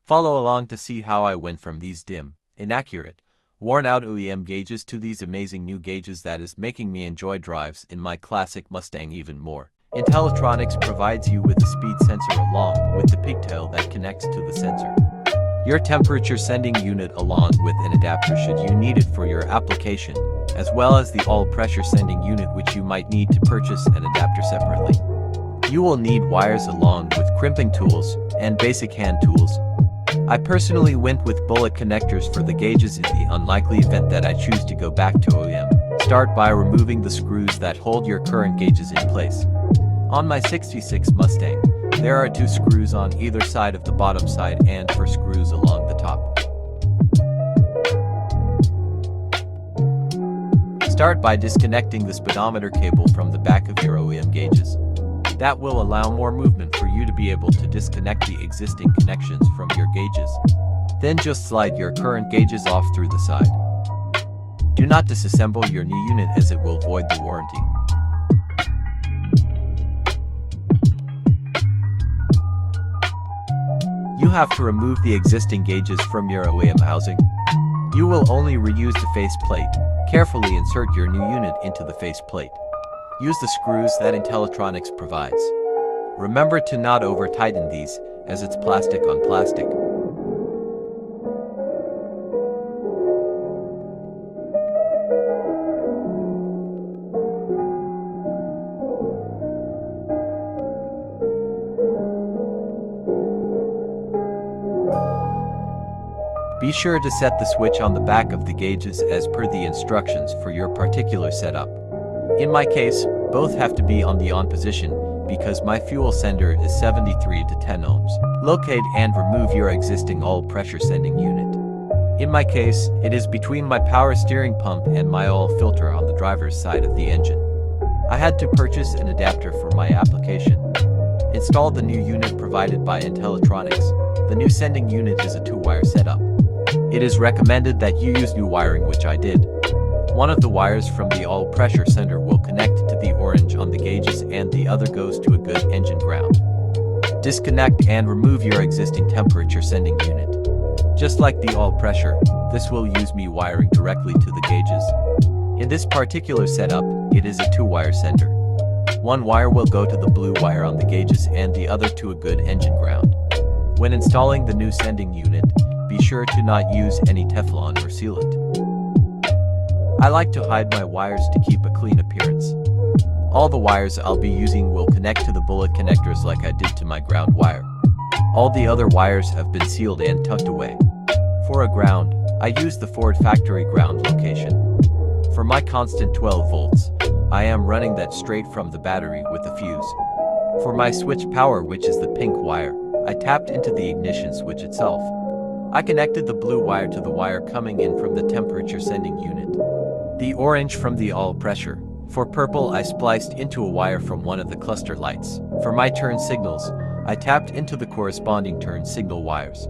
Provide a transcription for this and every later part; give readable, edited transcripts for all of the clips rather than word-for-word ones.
Follow along to see how I went from these dim, inaccurate, worn-out OEM gauges to these amazing new gauges that is making me enjoy drives in my classic Mustang even more. Intellitronix provides you with a speed sensor along with the pigtail that connects to the sensor. Your temperature sending unit along with an adapter should you need it for your application, as well as the all-pressure sending unit which you might need to purchase an adapter separately. You will need wires along with crimping tools and basic hand tools. I personally went with bullet connectors for the gauges in the unlikely event that I choose to go back to OEM. Start by removing the screws that hold your current gauges in place. On my 66 Mustang, there are 2 screws on either side of the bottom side and 4 screws along the top. Start by disconnecting the speedometer cable from the back of your OEM gauges. That will allow more movement for you to be able to disconnect the existing connections from your gauges. Then just slide your current gauges off through the side. Do not disassemble your new unit as it will void the warranty. You have to remove the existing gauges from your OEM housing. You will only reuse the faceplate. Carefully insert your new unit into the faceplate. Use the screws that Intellitronix provides. Remember to not over-tighten these, as it's plastic on plastic. Be sure to set the switch on the back of the gauges as per the instructions for your particular setup. In my case, both have to be on the on position because my fuel sender is 73 to 10 ohms. Locate and remove your existing all-pressure sending unit. In my case, it is between my power steering pump and my oil filter on the driver's side of the engine. I had to purchase an adapter for my application. Install the new unit provided by Intellitronix. The new sending unit is a 2-wire setup. It is recommended that you use new wiring, which I did. One of the wires from the all-pressure sender will connect to the orange on the gauges and the other goes to a good engine ground. Disconnect and remove your existing temperature sending unit. Just like the all-pressure, this will use me wiring directly to the gauges. In this particular setup, it is a 2-wire sender. One wire will go to the blue wire on the gauges and the other to a good engine ground. When installing the new sending unit, be sure to not use any Teflon or sealant. I like to hide my wires to keep a clean appearance. All the wires I'll be using will connect to the bullet connectors like I did to my ground wire. All the other wires have been sealed and tucked away. For a ground, I use the Ford factory ground location. For my constant 12 volts, I am running that straight from the battery with a fuse. For my switch power, which is the pink wire, I tapped into the ignition switch itself. I connected the blue wire to the wire coming in from the temperature sending unit. The orange from the all-pressure. For purple, I spliced into a wire from one of the cluster lights. For my turn signals, I tapped into the corresponding turn signal wires.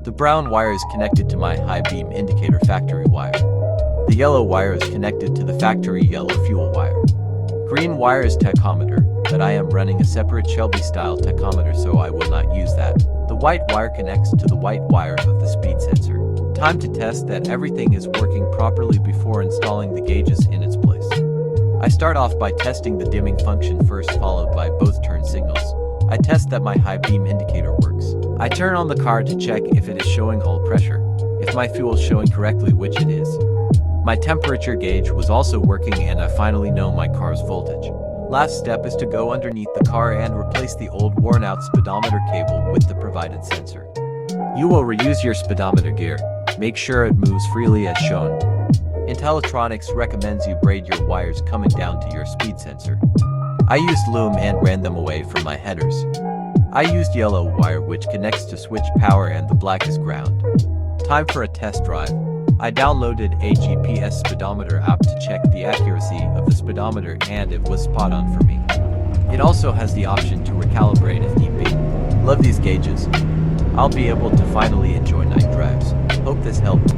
The brown wire is connected to my high beam indicator factory wire. The yellow wire is connected to the factory yellow fuel wire. Green wire is tachometer, but I am running a separate Shelby-style tachometer, so I will not use that. The white wire connects to the white wire of the speed sensor. Time to test that everything is working properly before installing the gauges in its place. I start off by testing the dimming function first, followed by both turn signals. I test that my high beam indicator works. I turn on the car to check if it is showing all pressure, if my fuel is showing correctly, which it is. My temperature gauge was also working and I finally know my car's voltage. Last step is to go underneath the car and replace the old worn out speedometer cable with the provided sensor. You will reuse your speedometer gear. Make sure it moves freely as shown. Intellitronix recommends you braid your wires coming down to your speed sensor. I used loom and ran them away from my headers. I used yellow wire which connects to switch power and the black is ground. Time for a test drive. I downloaded a GPS speedometer app to check the accuracy of the speedometer and it was spot on for me. It also has the option to recalibrate if need be. Love these gauges. I'll be able to finally enjoy night drives. Hope this helped.